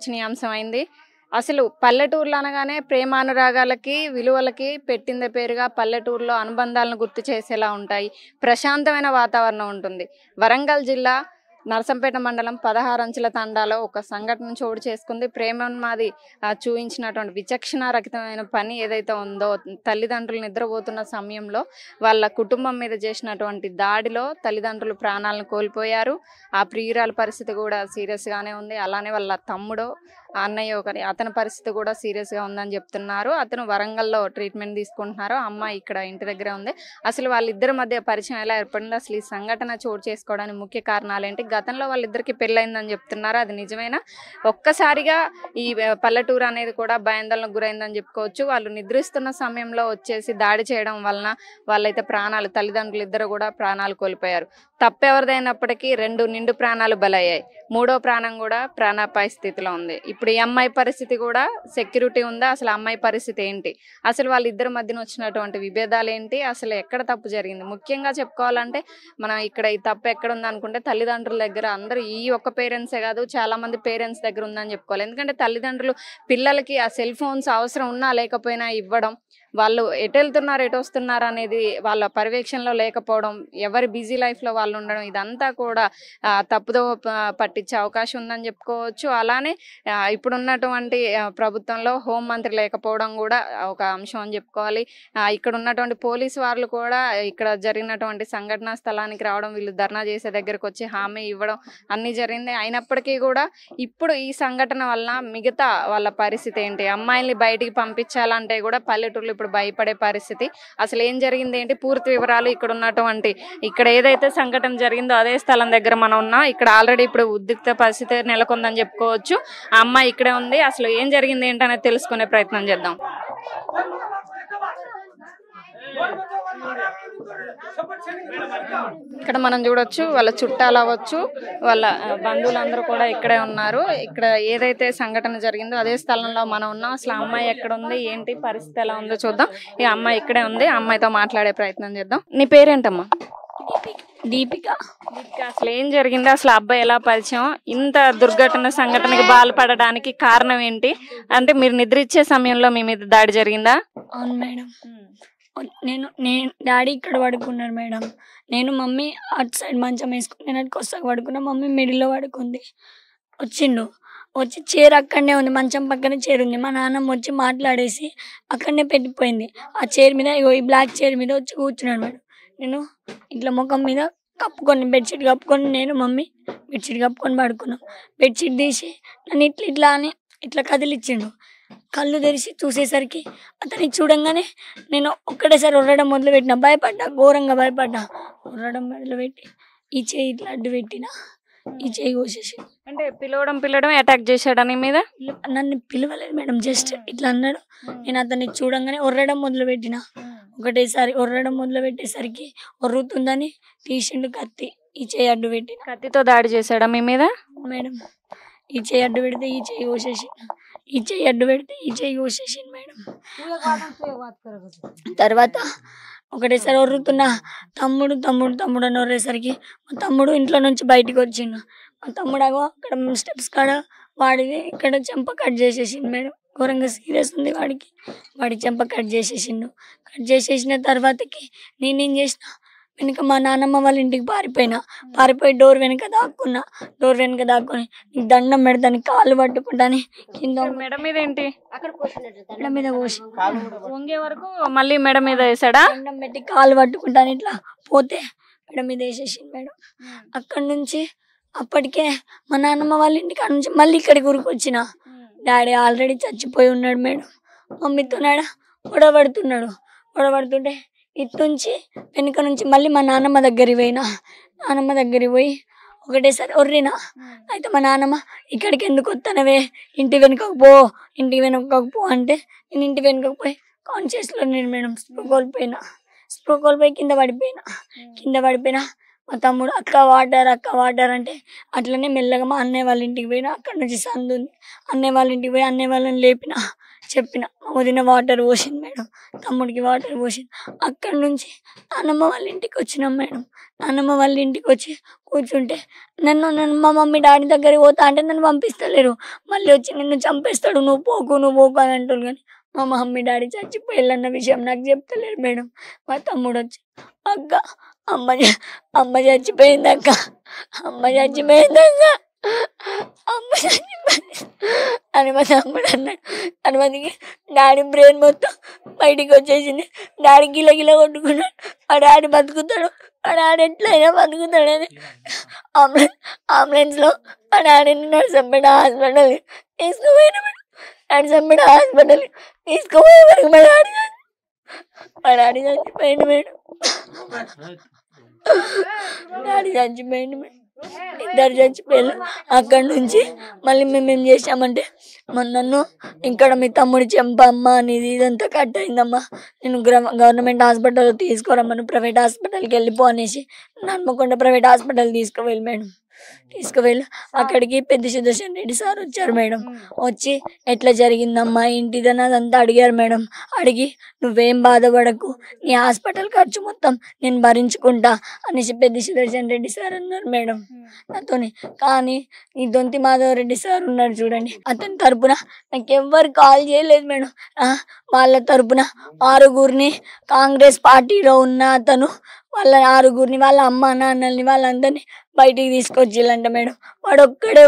చర్చనీయాంశమైంది. అసలు పల్లెటూర్లు అనగానే ప్రేమానురాగాలకి, విలువలకి పెట్టిందే పేరుగా పల్లెటూరులో అనుబంధాలను గుర్తు చేసేలా ఉంటాయి. ప్రశాంతమైన వాతావరణం ఉంటుంది. వరంగల్ జిల్లా నరసంపేట మండలం 16 అంచెల తండాలో ఒక సంఘటన చోటు చేసుకుంది. ప్రేమోన్మాది చూయించినటువంటి విచక్షణారహితమైన పని ఏదైతే ఉందో, తల్లిదండ్రులు నిద్రపోతున్న సమయంలో వాళ్ళ కుటుంబం మీద చేసినటువంటి దాడిలో తల్లిదండ్రులు ప్రాణాలను కోల్పోయారు. ఆ ప్రియురాల పరిస్థితి కూడా సీరియస్గానే ఉంది. అలానే వాళ్ళ తమ్ముడు అన్నయ్య ఒకరి అతని పరిస్థితి కూడా సీరియస్గా ఉందని చెప్తున్నారు. అతను వరంగల్లో ట్రీట్మెంట్ తీసుకుంటున్నారు. అమ్మాయి ఇక్కడ ఇంటి దగ్గరే ఉంది. అసలు వాళ్ళిద్దరి మధ్య పరిచయం ఎలా ఏర్పడింది, అసలు ఈ సంఘటన చోటు చేసుకోవడానికి ముఖ్య కారణాలు ఏంటి, గతంలో వాళ్ళిద్దరికి పెళ్ళైందని చెప్తున్నారు, అది నిజమేనా, ఒక్కసారిగా ఈ పల్లెటూరు అనేది కూడా భయాందోళనకు గురైందని చెప్పుకోవచ్చు. వాళ్ళు నిద్రిస్తున్న సమయంలో వచ్చేసి దాడి చేయడం వలన వాళ్ళైతే తల్లిదండ్రులు ఇద్దరు కూడా ప్రాణాలు కోల్పోయారు. తప్పెవరిదైనప్పటికీ 2 నిండు ప్రాణాలు బలయ్యాయి. 3వ ప్రాణం కూడా ప్రాణాపాయ స్థితిలో ఉంది. ఇప్పుడు ఈ అమ్మాయి పరిస్థితి కూడా సెక్యూరిటీ ఉందా, అసలు అమ్మాయి పరిస్థితి ఏంటి, అసలు వాళ్ళిద్దరి మధ్యన వచ్చినటువంటి విభేదాలు ఏంటి, అసలు ఎక్కడ తప్పు జరిగింది, ముఖ్యంగా చెప్పుకోవాలంటే మనం ఇక్కడ ఈ తప్పు ఎక్కడ ఉంది అనుకుంటే తల్లిదండ్రుల దగ్గర, అందరూ ఈ ఒక్క పేరెంట్సే కాదు చాలా మంది పేరెంట్స్ దగ్గర ఉందని చెప్పుకోవాలి. ఎందుకంటే తల్లిదండ్రులు పిల్లలకి ఆ సెల్ ఫోన్స్ అవసరం ఉన్నా లేకపోయినా ఇవ్వడం, వాళ్ళు ఎటు వెళ్తున్నారు ఎటు వస్తున్నారు అనేది వాళ్ళ పర్యవేక్షణలో లేకపోవడం, ఎవరి బిజీ లైఫ్లో వాళ్ళు ఉండడం, ఇదంతా కూడా తప్పుదో పట్టించే అవకాశం ఉందని చెప్పుకోవచ్చు. అలానే ఇప్పుడున్నటువంటి ప్రభుత్వంలో హోంమంత్రి లేకపోవడం కూడా ఒక అంశం అని చెప్పుకోవాలి. ఇక్కడ ఉన్నటువంటి పోలీసు వాళ్ళు కూడా ఇక్కడ జరిగినటువంటి సంఘటనా స్థలానికి రావడం, వీళ్ళు ధర్నా చేసే దగ్గరకు వచ్చి హామీ ఇవ్వడం అన్నీ జరిగింది. అయినప్పటికీ కూడా ఇప్పుడు ఈ సంఘటన వల్ల మిగతా వాళ్ళ పరిస్థితి ఏంటి, అమ్మాయిల్ని బయటికి పంపించాలంటే కూడా పల్లెటూరులో ఇప్పుడు భయపడే పరిస్థితి. అసలు ఏం జరిగింది ఏంటి, పూర్తి వివరాలు ఇక్కడ ఏదైతే సంఘటన జరిగిందో అదే స్థలం దగ్గర మనం ఉన్నాం. ఇక్కడ ఆల్రెడీ ఇప్పుడు ఉద్రిక్త పరిస్థితి నెలకొందని చెప్పుకోవచ్చు. ఆ అమ్మాయి ఇక్కడే ఉంది. అసలు ఏం జరిగింది ఏంటనేది తెలుసుకునే ప్రయత్నం చేద్దాం. ఇక్కడ మనం చూడొచ్చు వాళ్ళ చుట్టాలు అవ్వచ్చు, వాళ్ళ బంధువులందరూ కూడా ఇక్కడే ఉన్నారు. ఇక్కడ ఏదైతే సంఘటన జరిగిందో అదే స్థలంలో మనం ఉన్నాం. అసలు అమ్మాయి ఎక్కడ ఉంది, ఏంటి పరిస్థితి ఎలా ఉందో చూద్దాం. ఈ అమ్మాయి ఇక్కడే ఉంది, అమ్మాయితో మాట్లాడే ప్రయత్నం చేద్దాం. నీ పేరేంటమ్మా? దీపిక. అసలు ఏం జరిగింది, అసలు అబ్బాయి ఎలా పరిచయం, ఇంత సంఘటనకి బాధపడడానికి కారణం ఏంటి, అంటే మీరు నిద్ర ఇచ్చే సమయంలో మీ మీద దాడి జరిగిందా? అవును మేడం, నేను డాడీ ఇక్కడ పడుకున్నారు మేడం, నేను మమ్మీ అటు సైడ్ మంచం వేసుకుని నేను అటు కొస్తాకు పడుకున్నా, మమ్మీ మిడిల్లో పడుకుంది. వచ్చి చైర్ అక్కడనే ఉంది, మంచం పక్కనే చైర్ ఉంది. మా నాన్నమ్మ వచ్చి మాట్లాడేసి అక్కడనే పెట్టిపోయింది. ఆ చైర్ మీద ఈ బ్లాక్ చైర్ మీద వచ్చి కూర్చున్నాను మేడం. నేను ఇట్లా ముఖం మీద కప్పుకొని బెడ్షీట్ కప్పుకొని నేను మమ్మీ బెడ్షీట్ కప్పుకొని పడుకున్నాం. బెడ్షీట్ తీసి నన్ను ఇట్లా అని ఇట్లా కదిలిచ్చిండు. కళ్ళు తెరిచి చూసేసరికి అతన్ని చూడంగానే నేను ఒక్కటేసారి ఉర్రడం మొదలుపెట్టిన, భయపడ్డా, ఘోరంగా భయపడ్డా. ఉర్రడం మొదలుపెట్టి ఈ చేయి ఇట్లా అడ్డు పెట్టిన, ఈ చేయి కోసేసి. అంటే పిలవడం అటాక్ చేశాడని మీద? నన్ను పిలవలేదు మేడం, జస్ట్ ఇట్లా అన్నాడు. నేను అతన్ని చూడంగానే ఉర్రడం మొదలుపెట్టిన. ఒకటేసారి ఉర్రడం మొదలుపెట్టేసరికి ఉర్రుతుందని తీసిండు కత్తి, ఈ చేయి అడ్డు పెట్టి. కత్తితో దాడి చేశాడా మీ మీద? మేడం ఈ చేయి అడ్డు పెడితే ఈ చేయి కోసేసి, ఈ చేయి అడ్డు పెడితే ఈ చేయి కోసేసింది మేడం. తర్వాత ఒకటేసారి ఒర్రుతున్నా తమ్ముడు తమ్ముడు తమ్ముడు అని ఒర్రేసరికి మా తమ్ముడు ఇంట్లో నుంచి బయటికి వచ్చిండు. మా తమ్ముడు అక్కడ స్టెప్స్ కాడ వాడిది ఇక్కడ చెంప కట్ చేసేసిండు మేడం. ఘోరంగా సీరియస్ ఉంది వాడి చెంప కట్ చేసేసిండు. కట్ చేసేసిన తర్వాతకి నేనేం చేసిన, వెనక మా నాన్నమ్మ వాళ్ళ ఇంటికి పారిపోయి డోర్ వెనక దాక్కుని నీకు దండం పెడతాను, కాళ్ళు పట్టుకుంటాను కింద. మెడ మీద ఏంటి, మెడ మీద కోసి వంగే వరకు మళ్ళీ మెడ మీద వేసాడా? దండం పెట్టి కాళ్ళు పట్టుకుంటాను ఇట్లా పోతే మెడ మీద వేసేసింది మేడం. అక్కడి నుంచి అప్పటికే మా నాన్నమ్మ వాళ్ళ ఇంటికి అక్కడ నుంచి మళ్ళీ ఇక్కడికి ఊరికొచ్చిన. డాడీ ఆల్రెడీ చచ్చిపోయి ఉన్నాడు మేడం. మమ్మీతో గొడవడుతుంటే ఇటు నుంచి వెనుక నుంచి మళ్ళీ మా నాన్నమ్మ దగ్గరికి పోయి ఒకటేసారి ఒర్రినా. అయితే మా నాన్నమ్మ ఇక్కడికి ఎందుకు వస్తానవే, ఇంటి వెనుకకు పో అంటే నేను ఇంటి వెనుకకు పోయి కాన్షియస్లో నేను మేడం స్ప్రో కోల్పోయి కింద పడిపోయినా. మా తమ్ముడు అక్క వాటర్ అంటే అట్లనే మెల్లగా మా అన్నయ్య వాళ్ళ ఇంటికి పోయినా. అక్కడ నుంచి సందు ఉంది, అన్నయ్య వాళ్ళ ఇంటికి పోయి అన్నయ్య వాళ్ళని లేపిన, చెప్పిన. వదిన వాటర్ పోసింది మేడం, తమ్ముడికి వాటర్ పోసింది. అక్కడి నుంచి నాన్నమ్మ వాళ్ళ ఇంటికి వచ్చినాం మేడం. నాన్నమ్మ వాళ్ళ ఇంటికి వచ్చి కూర్చుంటే నన్ను మా మమ్మీ డాడీ దగ్గరికి పోతా అంటే నన్ను పంపిస్తలేరు. మళ్ళీ వచ్చి నిన్ను చంపేస్తాడు, నువ్వు పోకు అని అంటారు. కానీ మా మమ్మీ డాడీ చచ్చిపోయాలన్న విషయం నాకు చెప్తలేరు మేడం. మా తమ్ముడు వచ్చి అక్క అమ్మ చచ్చిపోయిందక్క, అమ్మ చచ్చిపోయిందక్క, అమ్మ చచ్చిపోయింది అని మా తమ్ముడు అన్నాడు. తర్వాతకి డాడీ బ్రెయిన్ మొత్తం బయటికి వచ్చేసింది. డాడీ గిల కొట్టుకున్నాడు. ఆ డాడీ బతుకుతాడు, ఆ డాడీ ఎట్లయినా బతుకుతాడని అంబులెన్స్లో ఆ డాడీని నర్సంపేట హాస్పిటల్ తీసుకుపోయిన మేడం. నర్సంపేట హాస్పిటల్ తీసుకుపోయే వరకు మా డాడీ చచ్చిపోయింది మేడం. డాడీ చచ్చిపోయింది మేడం, ఇద్దరు చచ్చిపోయారు. అక్కడి నుంచి మళ్ళీ మేము ఏం చేసామంటే నన్ను ఇక్కడ మీ తమ్ముడి చెంపమ్మ అనేది ఇదంతా కట్ అయిందమ్మా, నేను గవర్నమెంట్ హాస్పిటల్లో తీసుకురమ్మను, ప్రైవేట్ హాస్పిటల్కి వెళ్ళిపో అనేసి హన్మకొండ ప్రైవేట్ హాస్పిటల్ తీసుకువెళ్ళి మేడం. తీసుకువెళ్ళి అక్కడికి పెద్ద సుదర్శన్ రెడ్డి సార్ వచ్చారు మేడం. వచ్చి ఎట్లా జరిగిందమ్మా ఏంటిదని అదంతా అడిగారు మేడం. అడిగి నువ్వేం బాధపడకు, నీ హాస్పిటల్ ఖర్చు మొత్తం నేను భరించుకుంటా అనేసి పెద్ద సుదర్శన్ రెడ్డి సార్ అన్నారు మేడం నాతోని. కానీ ఈ దొంతి మాధవ్ రెడ్డి సార్ ఉన్నారు చూడండి, అతని తరపున నాకు ఎవ్వరు కాల్ చేయలేదు మేడం. వాళ్ళ తరపున 6 కాంగ్రెస్ పార్టీలో ఉన్న అతను వాళ్ళ 6 వాళ్ళ అమ్మ నాన్నల్ని వాళ్ళందరినీ బయటికి తీసుకొచ్చిల్లంట మేడం. వాడొక్కడే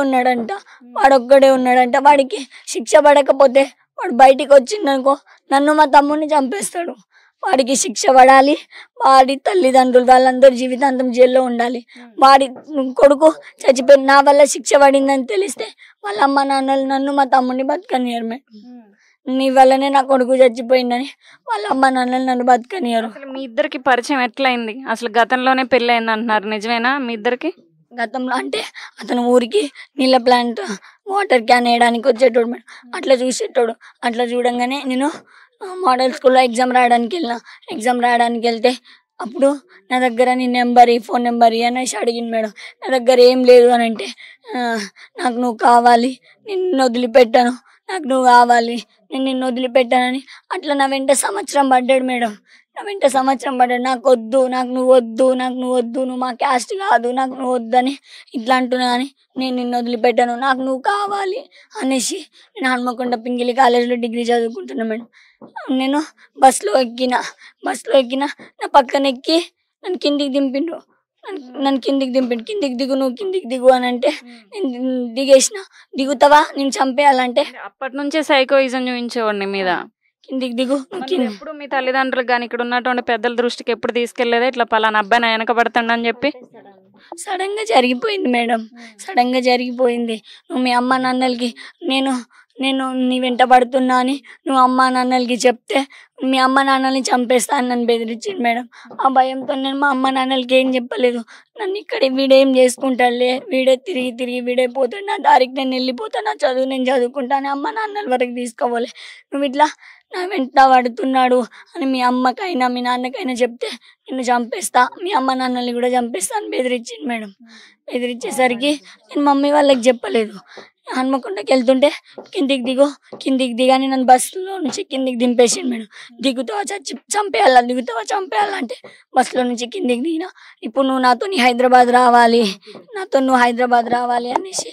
ఉన్నాడంట. వాడికి శిక్ష పడకపోతే వాడు బయటికి వచ్చిందనుకో నన్ను మా తమ్ముడిని చంపేస్తాడు. వాడికి శిక్ష పడాలి, వాడి తల్లిదండ్రులు వాళ్ళందరూ జీవితాంతం జైల్లో ఉండాలి. వాడి కొడుకు చచ్చిపోయి నా వల్ల శిక్ష పడిందని తెలిస్తే వాళ్ళ అమ్మ నాన్నలు నన్ను మా తమ్ముడిని బతకనియరు మేడం. నీ వల్లనే నా కొడుకు చచ్చిపోయిందని వాళ్ళ అమ్మ నాన్నలు నన్ను బతకనియరు. అసలు మీ ఇద్దరికి పరిచయం ఎట్లయింది? అసలు గతంలోనే పెళ్ళి అయింది అంటున్నారు, నిజమేనా మీ ఇద్దరికి? గతంలో అంటే అతను ఊరికి నీళ్ళ ప్లాంట్ వాటర్ క్యాన్ వేయడానికి వచ్చేటోడు మేడం. అట్లా చూసేటోడు. అట్లా చూడంగానే నేను మోడల్ స్కూల్లో ఎగ్జామ్ రాయడానికి వెళ్తే అప్పుడు నా దగ్గర నీ ఫోన్ నెంబర్ అనేసి అడిగింది మేడం. నా దగ్గర ఏం లేదు అని అంటే నాకు నువ్వు కావాలి, నిన్ను వదిలిపెట్టాను, నాకు నువ్వు కావాలి, నేను నిన్ను వదిలిపెట్టానని అట్లా నా వెంట సంవత్సరం పడ్డాడు మేడం. నాకు వద్దు, నాకు నువ్వు వద్దు, నువ్వు మా క్యాస్ట్ కాదు, నాకు నువ్వు వద్దని ఇట్లా అంటున్నా. అని నేను నిన్ను వదిలిపెట్టాను, నాకు నువ్వు కావాలి అనేసి నేను హన్మకొండ పింగిలి కాలేజ్లో డిగ్రీ చదువుకుంటున్నా మేడం. నేను బస్సులో ఎక్కిన నా పక్కన ఎక్కి నన్ను కిందికి దింపిండు. కిందికి దిగు, నువ్వు కిందికి దిగు అని అంటే నేను దిగేసిన. దిగుతావా నేను చంపేయాలంటే అప్పటి నుంచే సైకోయిజం చూపించేవాడిని మీద. కిందికి దిగు. ఎప్పుడు మీ తల్లిదండ్రులకు కానీ ఇక్కడ ఉన్నటువంటి పెద్దల దృష్టికి ఎప్పుడు తీసుకెళ్లేదా ఇట్లా పలానా అబ్బాయి నా వెనక పడతాడని చెప్పి? సడన్ గా జరిగిపోయింది మేడం, నువ్వు మీ అమ్మ నాన్నలకి నేను నీ వెంట పడుతున్నా అని నువ్వు అమ్మ నాన్నలకి చెప్తే మీ అమ్మ నాన్నల్ని చంపేస్తా అని నన్ను బెదిరించింది మేడం. ఆ భయంతో నేను మా అమ్మ నాన్నలకి ఏం చెప్పలేదు. నన్ను ఇక్కడ వీడేం చేసుకుంటాడులే, వీడే తిరిగి వీడే పోతాడు, నా దారికి నేను వెళ్ళిపోతాను, నా చదువు నేను చదువుకుంటాను, అమ్మ నాన్నల వరకు తీసుకోవాలి, నువ్వు ఇట్లా నా వెంట పడుతున్నాడు అని మీ అమ్మకైనా మీ నాన్నకైనా చెప్తే నిన్ను చంపేస్తా, మీ అమ్మ నాన్నల్ని కూడా చంపేస్తా అని బెదిరించింది మేడం. బెదిరించేసరికి నేను మమ్మీ వాళ్ళకి చెప్పలేదు. హన్మకొండకి వెళ్తుంటే కిందికి దిగాని నన్ను బస్సులో నుంచి కిందికి దింపేసింది మేడం. దిగుతావా చంపేయాలంటే బస్సులో నుంచి కిందికి దిగినా. ఇప్పుడు నువ్వు నాతో హైదరాబాద్ రావాలి అనేసి.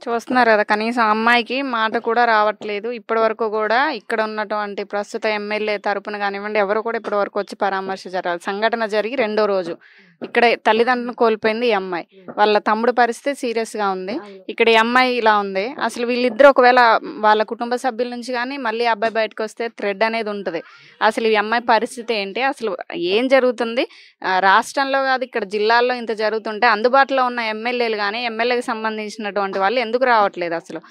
చూస్తున్నారు కదా, కనీసం అమ్మాయికి మాట కూడా రావట్లేదు ఇప్పటి వరకు కూడా. ఇక్కడ ఉన్నటువంటి ప్రస్తుత ఎమ్మెల్యే తరపున కానివ్వండి ఎవరు కూడా ఇప్పటి వరకు వచ్చి పరామర్శ జరగాలి. సంఘటన జరిగి 2వ రోజు ఇక్కడ తల్లిదండ్రులను కోల్పోయింది ఈ అమ్మాయి. వాళ్ళ తమ్ముడు పరిస్థితి సీరియస్ గా ఉంది, ఇక్కడ ఈ అమ్మాయి ఇలా ఉంది. అసలు వీళ్ళిద్దరు ఒకవేళ వాళ్ళ కుటుంబ సభ్యుల నుంచి కానీ మళ్ళీ అబ్బాయి బయటకు వస్తే థ్రెడ్ అనేది ఉంటుంది. అసలు ఈ అమ్మాయి పరిస్థితి ఏంటి, అసలు ఏం జరుగుతుంది? రాష్ట్రంలో కాదు ఇక్కడ జిల్లాల్లో ఇంత జరుగుతుంటే అందుబాటులో ఉన్న ఎమ్మెల్యేలు కానీ ఎమ్మెల్యేకి సంబంధించినటువంటి వాళ్ళు ఎందుకు రావట్లేదు? అసలు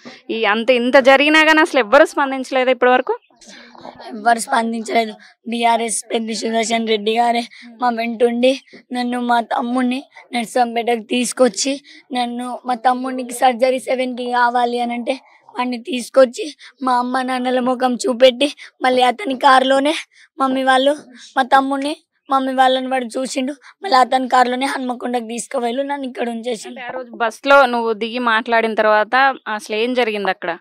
ఇంత జరిగినా కానీ అసలు ఎవ్వరు స్పందించలేదు ఇప్పటి వరకు. ఎవ్వరు స్పందించలేదు. బీఆర్ఎస్ పెద్ద సుదర్శన్ రెడ్డి గారే మా వెంటుండి నన్ను మా తమ్ముడిని నర్సంపేటకు తీసుకొచ్చి మా తమ్ముడికి సర్జరీ 7కి కావాలి అని అంటే వాడిని తీసుకొచ్చి మా అమ్మ నాన్నల ముఖం చూపెట్టి మళ్ళీ అతని కారులోనే మమ్మీ వాళ్ళు మా తమ్ముడిని మమ్మీ వాళ్ళని వాడు చూసిండు. మళ్ళీ అతని కారులోనే హన్మకొండకు తీసుకువెళ్ళు నన్ను ఇక్కడ ఉంచేసిండు. అంటే ఆ రోజు బస్సులో నువ్వు దిగి మాట్లాడిన తర్వాత అసలు ఏం జరిగింది అక్కడ?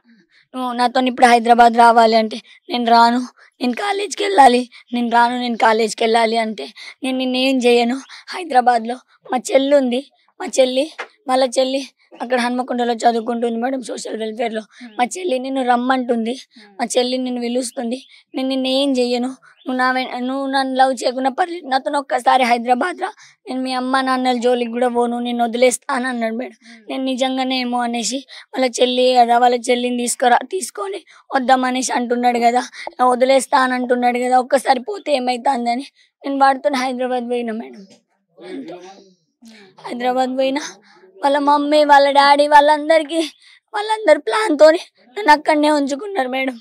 నువ్వు నాతో ఇప్పుడు హైదరాబాద్ రావాలి అంటే నేను రాను, నేను కాలేజ్కి వెళ్ళాలి, నేను రాను, నేను కాలేజ్కి వెళ్ళాలి అంటే నేను నిన్నేం చేయను. హైదరాబాద్లో మా చెల్లి ఉంది, మా చెల్లి వాళ్ళ చెల్లి అక్కడ హన్మకొండలో చదువుకుంటుంది మేడం, సోషల్ వెల్ఫేర్లో. మా చెల్లి నిన్ను రమ్మంటుంది, మా చెల్లి నిన్ను పిలుస్తుంది. నేను నిన్ను ఏం చెయ్యను, నువ్వు నన్ను లవ్ చేయకుండా పర్లేదు, నాతో ఒక్కసారి హైదరాబాద్ రా, నేను మీ అమ్మ నాన్నల జోలికి కూడా పోను, నేను వదిలేస్తాను అన్నాడు మేడం. నేను నిజంగానే ఏమో అనేసి వాళ్ళ చెల్లి కదా, వాళ్ళ చెల్లిని తీసుకొని వద్దామనేసి అంటున్నాడు కదా, వదిలేస్తాను అంటున్నాడు కదా, ఒక్కసారి పోతే ఏమవుతుందని నేను వాడుతో హైదరాబాద్ పోయినా మేడం. హైదరాబాద్ పోయినా వాళ్ళ మమ్మీ వాళ్ళ డాడీ వాళ్ళందరి ప్లాన్తో నన్ను అక్కడనే ఉంచుకున్నారు మేడం.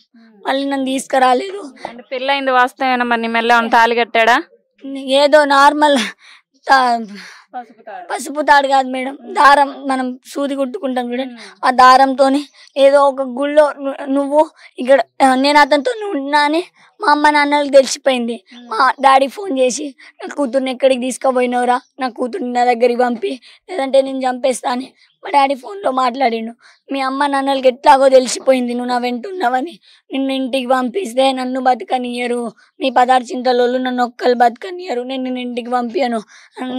మళ్ళీ నన్ను తీసుకురాలేదు. అంటే పెళ్ళయింది వాస్తవేనా? మరి నీ మెల్ల తాళి కట్టాడా? ఏదో నార్మల్ పసుపు తాడు కాదు మేడం, దారం మనం సూది కుట్టుకుంటాం చూడండి, ఆ దారంతో ఏదో ఒక గుళ్ళో నువ్వు ఇక్కడ నేను అతనితో ఉన్నా అని మా అమ్మ నాన్నలకు తెలిసిపోయింది. మా డాడీ ఫోన్ చేసి నా కూతుర్ని ఎక్కడికి తీసుకుపోయినవరా, నా కూతుర్ని నా దగ్గరికి పంపి లేదంటే నేను చంపేస్తా అని మా డాడీ ఫోన్లో మాట్లాడిండు. మీ అమ్మ నాన్నలకి ఎట్లాగో తెలిసిపోయింది నువ్వు నా వెంట ఉన్నావని, నిన్ను ఇంటికి పంపిస్తే నన్ను బతకనియరు, మీ పదార్థింతలోళ్ళు నన్ను ఒక్కరు బతకనియరు, నేను నిన్ను ఇంటికి పంపాను,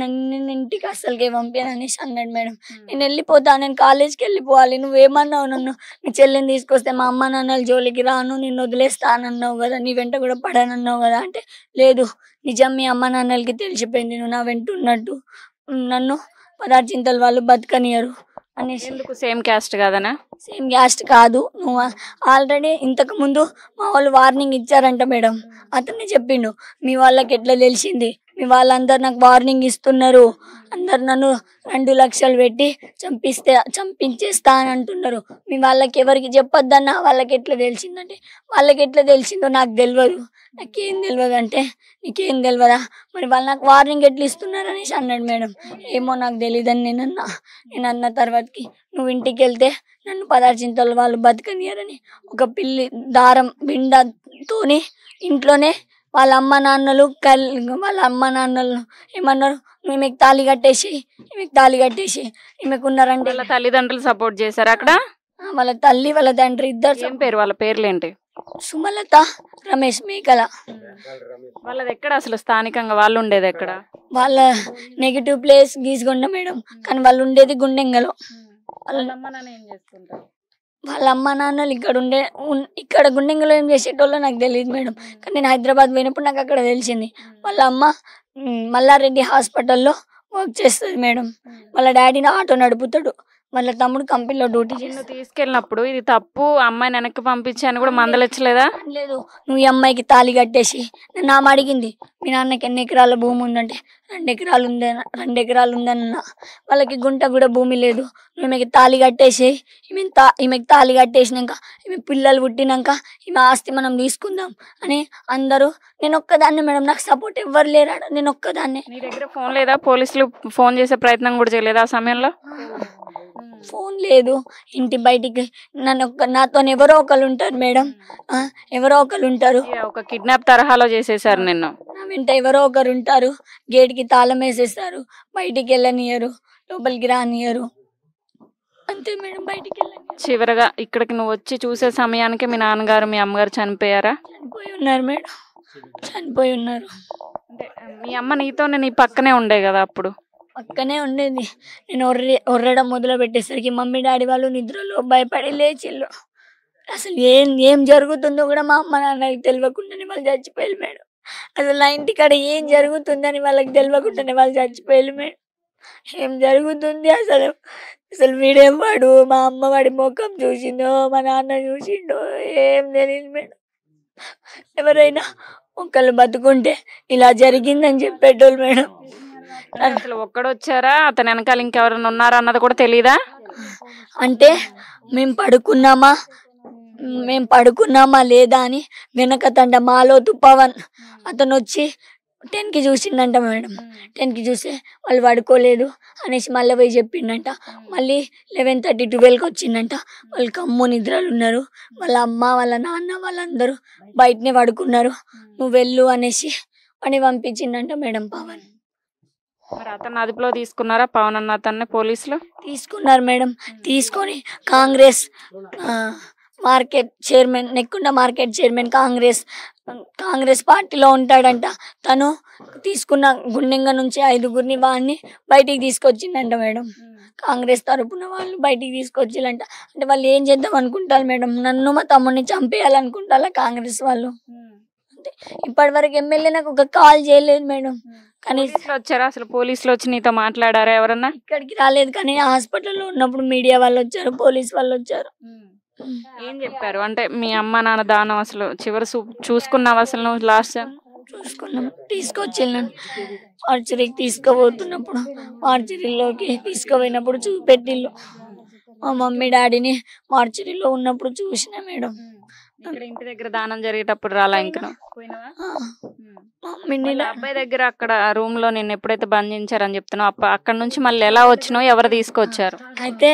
నిన్ను ఇంటికి అస్సలకే పంపాను అనేసి అన్నాడు మేడం. నేను వెళ్ళిపోతాను, నేను కాలేజ్కి వెళ్ళిపోవాలి, నువ్వేమన్నావు నన్ను నీ చెల్లిని తీసుకొస్తే మా అమ్మ నాన్నల జోలికి రాను, నిన్ను వదిలేస్తానన్నావు కదా, నీ వెంట కూడా పడనన్నావు కదా అంటే, లేదు నిజం మీ అమ్మ నాన్నలకి తెలిసిపోయింది నువ్వు నా వెంట ఉన్నట్టు, నన్ను పదార్థింతలు వాళ్ళు బతకనియరు అనేసి. ఎందుకు సేమ్ క్యాస్ట్ కాదనా? సేమ్ క్యాస్ట్ కాదు, నువ్వు ఆల్రెడీ ఇంతకు ముందు మా వాళ్ళు వార్నింగ్ ఇచ్చారంట మేడం. అతనే చెప్పిండు, మీ వాళ్ళకి ఎట్లా తెలిసింది, మీ వాళ్ళందరు నాకు వార్నింగ్ ఇస్తున్నారు, అందరు నన్ను 2 లక్షలు పెట్టి చంపించేస్తా అని అంటున్నారు, మీ వాళ్ళకి ఎవరికి చెప్పొద్దన్నా వాళ్ళకి ఎట్లా తెలిసిందంటే, వాళ్ళకి ఎట్లా తెలిసిందో నాకు తెలియదు, నాకేం తెలియదు అంటే, నీకేం తెలియదా మరి వాళ్ళు నాకు వార్నింగ్ ఎట్లా ఇస్తున్నారు అనేసి అన్నాడు మేడం. ఏమో నాకు తెలియదని నేను అన్న తర్వాతకి నువ్వు ఇంటికి వెళ్తే నన్ను పదార్థింతలు వాళ్ళు బతకనియరని ఒక పిల్లి దారం బిండతోని ఇంట్లోనే వాళ్ళ అమ్మ నాన్నలు ఏమన్నారు, ఈమెకు తాళి కట్టేసి ఈమెకున్నారంటే. వాళ్ళ తల్లిదండ్రులు సపోర్ట్ చేశారు అక్కడ? వాళ్ళ తల్లి వాళ్ళ తండ్రి ఇద్దరు. ఏం పేరు వాళ్ళ పేర్లేంటి? సుమలత, రమేష్, మేకల. వాళ్ళది ఎక్కడ అసలు స్థానికంగా వాళ్ళు ఉండేది ఎక్కడ? వాళ్ళ నెగిటివ్ ప్లేస్ గీసుగొండ మేడం, కానీ వాళ్ళు ఉండేది గుండెంగలో. వాళ్ళ అమ్మ నాన్నలు ఇక్కడ గుండెంగలో ఏం చేసేటోళ్ళో నాకు తెలియదు మేడం, కానీ నేను హైదరాబాద్ పోయినప్పుడు నాకు అక్కడ తెలిసింది. వాళ్ళ అమ్మ మల్లారెడ్డి హాస్పిటల్లో వర్క్ చేస్తుంది మేడం, వాళ్ళ డాడీని ఆటో నడుపుతాడు, వాళ్ళ తమ్ముడు కంపెనీలో డ్యూటీ చేస్తాడు. తీసుకెళ్ళినప్పుడు ఇది తప్పు, అమ్మాయిని వెనక్కి పంపించాను కూడా మందలిచ్చలేదా? లేదు, నువ్వు ఈ అమ్మాయికి తాళి కట్టేసి నన్ను ఆమె అడిగింది, మీ నాన్నకి ఎన్ని ఎకరాల భూమి ఉందంటే 2 ఎకరాలు ఉందన్న, వాళ్ళకి గుంట కూడా భూమి లేదు, నువ్వు ఈమెకి తాళి కట్టేసి ఈమెకి తాళి కట్టేసినాక ఈమె పిల్లలు పుట్టినాక ఈమె ఆస్తి మనం తీసుకుందాం అని అందరూ. నేను ఒక్కదాన్నే మేడం, నాకు సపోర్ట్ ఎవ్వరు లేరాడు, నేను ఒక్కదాన్నే. నీ దగ్గర ఫోన్ లేదా? పోలీసులు ఫోన్ చేసే ప్రయత్నం కూడా చేయలేదా ఆ సమయంలో? ఫోన్ లేదు, ఇంటి బయటికి నాతో ఎవరో ఒకరు ఉంటారు మేడం, ఎవరో ఒకరు ఉంటారు. ఒక కిడ్నాప్ తరహాలో చేసేసారు నిన్ను. నా వెంట ఎవరో ఒకరు ఉంటారు, గేట్కి తాళం వేసేస్తారు, బయటికి వెళ్ళనియరు, లోపలికి రానియరు, అంతే మేడం, బయటికి వెళ్ళనియరు. చివరగా ఇక్కడికి నువ్వు వచ్చి చూసే సమయానికి మీ నాన్నగారు మీ అమ్మగారు చనిపోయారా? చనిపోయి ఉన్నారు మేడం, చనిపోయి ఉన్నారు. అంటే మీ అమ్మ నీతోనే నీ పక్కనే ఉండే కదా అప్పుడు? పక్కనే ఉండేది. నేను ఒర్రడం మొదలు పెట్టేసరికి మమ్మీ డాడీ వాళ్ళు నిద్రలో భయపడి లేచిళ్ళు. అసలు ఏం జరుగుతుందో కూడా మా అమ్మ నాన్నకి తెలియకుండానే వాళ్ళు చచ్చిపోయారు మేడం. అసలు నా ఇంటికాడ ఏం జరుగుతుందని వాళ్ళకి తెలియకుండానే వాళ్ళు చచ్చిపోయారు మేడం. ఏం జరుగుతుంది అసలు వీడేం వాడు, మా అమ్మ వాడి ముఖం చూసిందో మా నాన్న చూసిండో ఏం తెలియదు మేడం. ఎవరైనా ఒకళ్ళు బతుకుంటే ఇలా జరిగిందని చెప్పేటోళ్ళు మేడం. అసలు ఒక్కడొచ్చారా, అతను వెనకాల ఇంకెవరైనా ఉన్నారా అన్నది కూడా తెలీదా? అంటే మేము పడుకున్నామా లేదా అని వెనకతండ మాలోతు పవన్ అతను వచ్చి 10కి చూసిండంట మేడం. 10కి చూస్తే వాళ్ళు పడుకోలేదు అనేసి మళ్ళీ పోయి చెప్పిండంట. మళ్ళీ 11:30, 12కి వచ్చిందంట. వాళ్ళు కమ్ము నిద్రలు ఉన్నారు, వాళ్ళ అమ్మ వాళ్ళ నాన్న వాళ్ళందరూ బయటనే పడుకున్నారు. నువ్వు వెళ్ళు అనేసి అని పంపించిండంట మేడం పవన్. మరి అతను అదుపులో తీసుకున్నారా పవన్ అన్న అతన్ని పోలీసులు? తీసుకున్నారు మేడం. తీసుకొని Congress market chairman, Nekkonda market chairman Congress పార్టీలో ఉంటాడంట. తను తీసుకున్న గుండెంగ నుంచి 5గురిని వాడిని బయటికి తీసుకొచ్చిందంట మేడం. కాంగ్రెస్ తరపున వాళ్ళు బయటికి తీసుకొచ్చిలంట. అంటే వాళ్ళు ఏం చేద్దాం అనుకుంటారు మేడం, నన్ను మా తమ్ముడిని చంపేయాలనుకుంటారా కాంగ్రెస్ వాళ్ళు. అంటే ఇప్పటి వరకు ఎమ్మెల్యే నాకు ఒక కాల్ చేయలేదు మేడం. కానీ వచ్చారా అసలు? పోలీసులు వచ్చి నీతో మాట్లాడారా ఎవరన్నా? ఇక్కడికి రాలేదు, కానీ హాస్పిటల్లో ఉన్నప్పుడు మీడియా వాళ్ళు వచ్చారు, పోలీస్ వాళ్ళు వచ్చారు. ఏం చెప్పారు? అంటే మీ అమ్మ నాన్న దానం అసలు చివరి చూసుకున్నావు అసలు నువ్వు లాస్ట్? చూసుకున్నాం. తీసుకొచ్చిళ్ళను మార్చరీకి తీసుకుపోతున్నప్పుడు, మార్చరీలోకి తీసుకుపోయినప్పుడు చూపెట్టిళ్ళు. మా మమ్మీ డాడీని మార్చరీలో ఉన్నప్పుడు చూసిన మేడం. ఇక్కడ ఇంటి దగ్గర దానం జరిగేటప్పుడు రాలా ఇంకా? అబ్బాయి దగ్గర అక్కడ రూమ్ లో నేను ఎప్పుడైతే బంధించారని చెప్తున్నావు, అక్కడ నుంచి మళ్ళీ ఎలా వచ్చినావు, ఎవరు తీసుకొచ్చారు? అయితే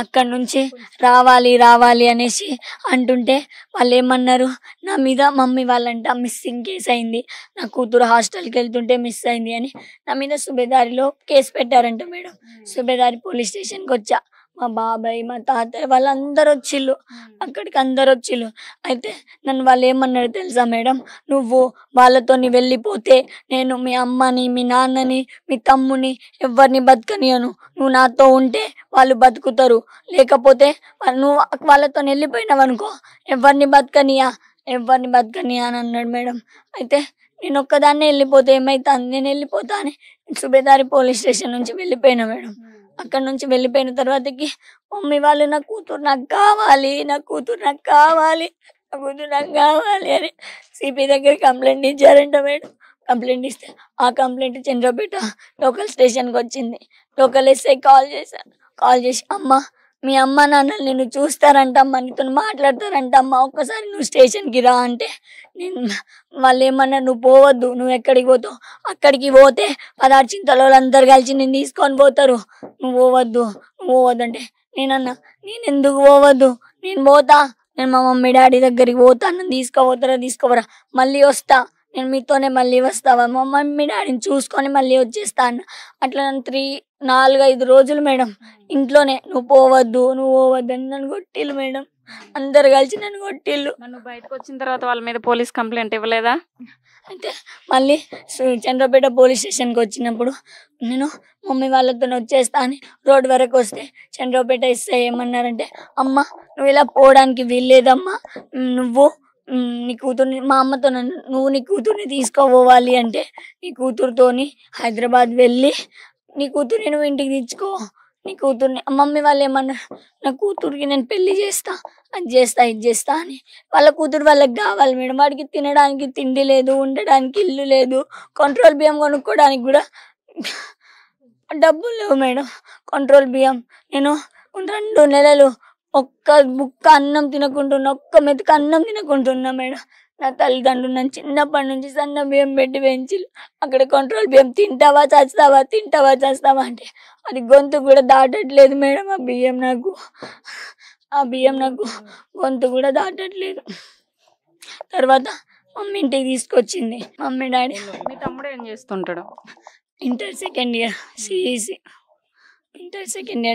అక్కడ నుంచి రావాలి అనేసి అంటుంటే వాళ్ళు ఏమన్నారు, నా మీద మమ్మీ వాళ్ళంట మిస్సింగ్ కేసు అయింది, నా కూతురు హాస్టల్కి వెళ్తుంటే మిస్ అయింది అని నా మీద సుబేదారిలో కేసు పెట్టారంట మేడం. సుబేదారి పోలీస్ స్టేషన్కి వచ్చా. మా బాబాయ్, మా తాతయ్య వాళ్ళందరూ వచ్చిళ్ళు, అక్కడికి అందరు వచ్చిళ్ళు. అయితే నన్ను వాళ్ళు ఏమన్నారు తెలుసా మేడం, నువ్వు వాళ్ళతో వెళ్ళిపోతే నేను మీ అమ్మని, మీ నాన్నని, మీ తమ్ముని ఎవరిని బతకనియను, నువ్వు నాతో ఉంటే వాళ్ళు బతుకుతారు, లేకపోతే నువ్వు వాళ్ళతో వెళ్ళిపోయినావు అనుకో ఎవరిని బతకనియా అని అన్నాడు మేడం. అయితే నేను ఒక్కదాన్నే వెళ్ళిపోతే ఏమైతుంది, నేను వెళ్ళిపోతా అని సుబేదారి పోలీస్ స్టేషన్ నుంచి వెళ్ళిపోయినా మేడం. అక్కడ నుంచి వెళ్ళిపోయిన తర్వాతకి మమ్మీ వాళ్ళు నా కూతురు నాకు కావాలి అని సిపి దగ్గర కంప్లైంట్ ఇచ్చారంట మేడం. కంప్లైంట్ ఇస్తే ఆ కంప్లైంట్ చంద్రపేట లోకల్ స్టేషన్కి వచ్చింది. లోకల్ ఎస్ఐ కాల్ చేసి అమ్మ మీ అమ్మ నాన్నలు నిన్ను చూస్తారంటమ్మా, నీతో మాట్లాడతారంటమ్మా, ఒక్కసారి నువ్వు స్టేషన్కి రా అంటే వాళ్ళు ఏమన్నా నువ్వు పోవద్దు, నువ్వు ఎక్కడికి పోతావు, అక్కడికి పోతే 16 చింతల వాళ్ళందరూ కలిసి నేను తీసుకొని పోతారు, నువ్వు పోవద్దు అంటే నేనన్నా నేను ఎందుకు పోవద్దు, నేను పోతా, నేను మా మమ్మీ డాడీ దగ్గరికి పోతా, నన్ను తీసుకోపోరా మళ్ళీ వస్తా, నేను మీతోనే మళ్ళీ వస్తావా, మా మమ్మీ డాడీని చూసుకొని మళ్ళీ వచ్చేస్తా అన్న. అట్లా నన్ను 4-5 రోజులు మేడం ఇంట్లోనే నువ్వు పోవద్దు అని నన్ను కొట్టిళ్ళు మేడం. అందరు కలిసి నన్ను కొట్టిళ్ళు. నన్ను బయటకు వచ్చిన తర్వాత వాళ్ళ మీద పోలీస్ కంప్లైంట్ ఇవ్వలేదా? అయితే మళ్ళీ చంద్రపేట పోలీస్ స్టేషన్కి వచ్చినప్పుడు నేను మమ్మీ వాళ్ళతో వచ్చేస్తా అని రోడ్ వరకు వస్తే చంద్రపేట ఎస్ఐ ఏమన్నారంటే, అమ్మ నువ్వు ఇలా పోవడానికి వీల్లేదమ్మా, నువ్వు నీ కూతుర్ని, మా అమ్మతో నువ్వు నీ కూతుర్ని తీసుకోపోవాలి అంటే నీ కూతురుతోని హైదరాబాద్ వెళ్ళి నీ కూతుర్ని నువ్వు ఇంటికి తెచ్చుకో, నీ కూతుర్ని. మమ్మీ వాళ్ళు ఏమన్నారు, నా కూతురికి నేను పెళ్లి చేస్తా, అది చేస్తా, ఇది చేస్తా అని. వాళ్ళ కూతురు వాళ్ళకి కావాలి మేడం. వాడికి తినడానికి తిండి లేదు, ఉండడానికి ఇల్లు లేదు, కంట్రోల్ బియ్యం కొనుక్కోవడానికి కూడా డబ్బులు లేవు మేడం. కంట్రోల్ బియ్యం నేను 2 నెలలు ఒక్క బుక్క అన్నం తినకుంటున్నా, ఒక్క మెతుక అన్నం తినకుంటున్నా మేడం. నా తల్లిదండ్రులు నన్ను చిన్నప్పటి నుంచి సన్న బియ్యం పెట్టి పెంచిలు. అక్కడ కంట్రోల్ బియ్యం తింటావా చస్తావా అంటే అది గొంతు కూడా దాటట్లేదు మేడం. ఆ బియ్యం నాకు గొంతు కూడా దాటట్లేదు. తర్వాత మమ్మీ ఇంటికి తీసుకొచ్చింది. Mummy daddy. మీ తమ్ముడు ఏం చేస్తుంటాడు? ఇంటర్ సెకండ్ ఇయర్ సిఈసి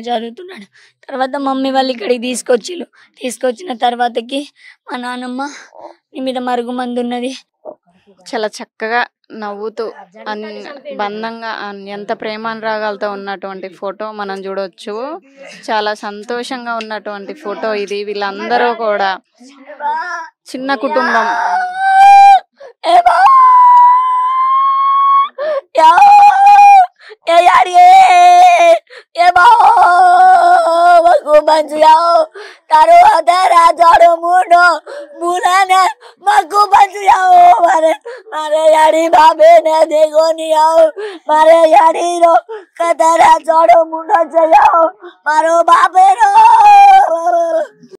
చదువుతున్నాడు. తర్వాత మమ్మీ వాళ్ళు ఇక్కడికి తీసుకొచ్చిన తర్వాతకి మా నాన్నమ్మ నీ మీద మరుగుమందు ఉన్నది, చాలా చక్కగా నవ్వుతూ బంధంగా ఎంత ప్రేమానురాగాలతో ఉన్నటువంటి ఫోటో మనం చూడవచ్చు. చాలా సంతోషంగా ఉన్నటువంటి ఫోటో ఇది. వీళ్ళందరూ కూడా చిన్న కుటుంబం. taruh antara jodoh mudo bulana maku bantu yao mare yari babe ne dego ni yao mare yari ro katara jodoh mudo jayao maro babe ro